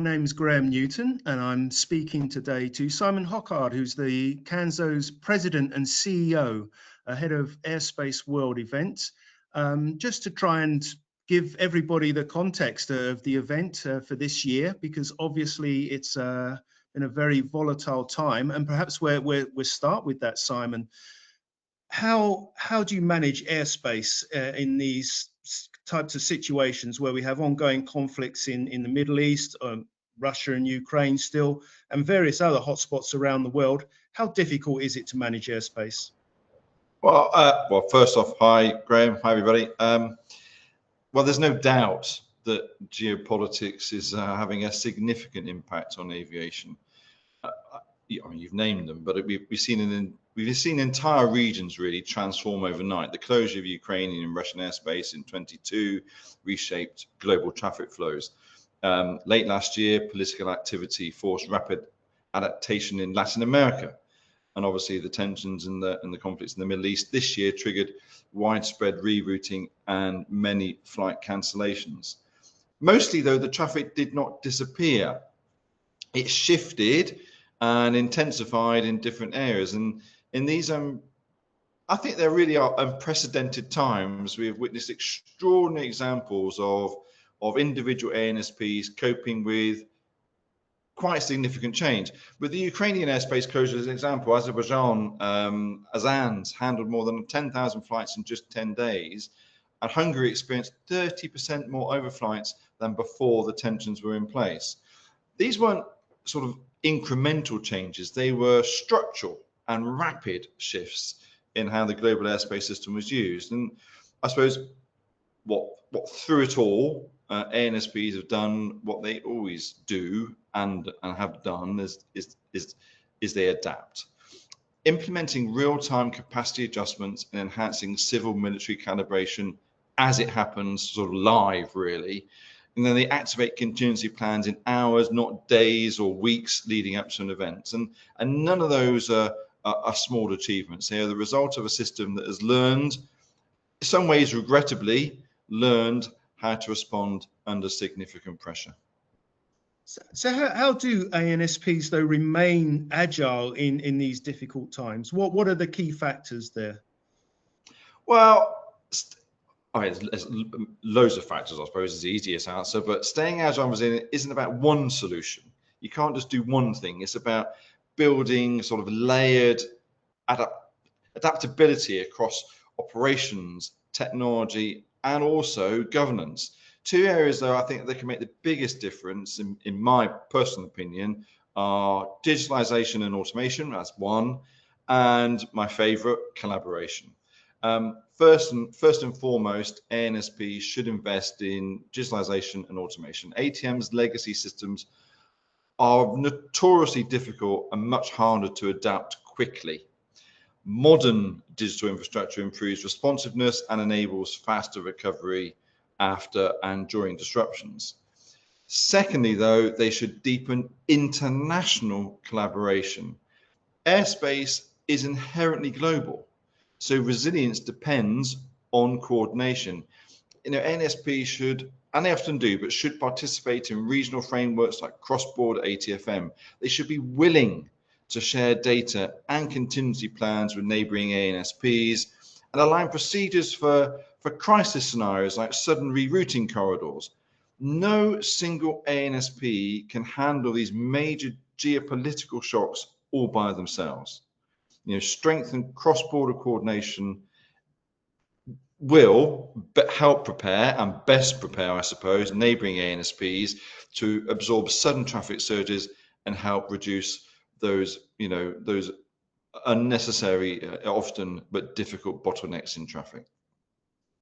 name's Graham Newton, and I'm speaking today to Simon Hockard, who's the CANSO's President and CEO, head of Airspace World Events, just to try and give everybody the context of the event for this year, because obviously it's been a very volatile time. And perhaps we'll start with that, Simon. How do you manage airspace in these types of situations where we have ongoing conflicts in the Middle East, Russia and Ukraine still, and various other hotspots around the world? How difficult is it to manage airspace? Well, first off, hi, Graham. Hi, everybody. Well, there's no doubt that geopolitics is having a significant impact on aviation. I mean, you've named them, but we've seen entire regions really transform overnight. The closure of Ukrainian and Russian airspace in 22 reshaped global traffic flows. Late last year, political activity forced rapid adaptation in Latin America, and obviously the tensions and the conflicts in the Middle East this year triggered widespread rerouting and many flight cancellations. Mostly, though, the traffic did not disappear. It shifted and intensified in different areas. And in these, I think there really are unprecedented times. We have witnessed extraordinary examples of individual ANSPs coping with quite significant change. With the Ukrainian airspace closure as an example, Azerbaijan, Azans handled more than 10,000 flights in just 10 days, and Hungary experienced 30% more overflights than before the tensions were in place. These weren't sort of incremental changes, they were structural and rapid shifts in how the global airspace system was used. And I suppose what through it all, ANSPs have done what they always do and have done is they adapt. Implementing real-time capacity adjustments and enhancing civil military calibration as it happens, sort of live really. And then they activate contingency plans in hours, not days or weeks leading up to an event. And none of those are small achievements. They are the result of a system that has learned, in some ways regrettably, learned how to respond under significant pressure. So how do ANSPs, though, remain agile in these difficult times? What are the key factors there? Well, there's loads of factors, I suppose, is the easiest answer, but staying agile and resilient isn't about one solution. You can't just do one thing. It's about building sort of layered adaptability across operations, technology, and also governance. Two areas, though, I think that can make the biggest difference, in my personal opinion, are digitalization and automation, that's one, and my favorite, collaboration. First and foremost, ANSP should invest in digitalization and automation. ATM's legacy systems are notoriously difficult and much harder to adapt quickly. Modern digital infrastructure improves responsiveness and enables faster recovery after and during disruptions. Secondly, though, they should deepen international collaboration. Airspace is inherently global, so resilience depends on coordination. ANSP should, and they often do, but should participate in regional frameworks like cross-border ATFM. They should be willing to share data and contingency plans with neighboring ANSPs and align procedures for crisis scenarios like sudden rerouting corridors. No single ANSP can handle these major geopolitical shocks all by themselves. Strengthen cross-border coordination will help prepare and best prepare, I suppose, neighboring ANSPs to absorb sudden traffic surges and help reduce those unnecessary, often but difficult bottlenecks in traffic.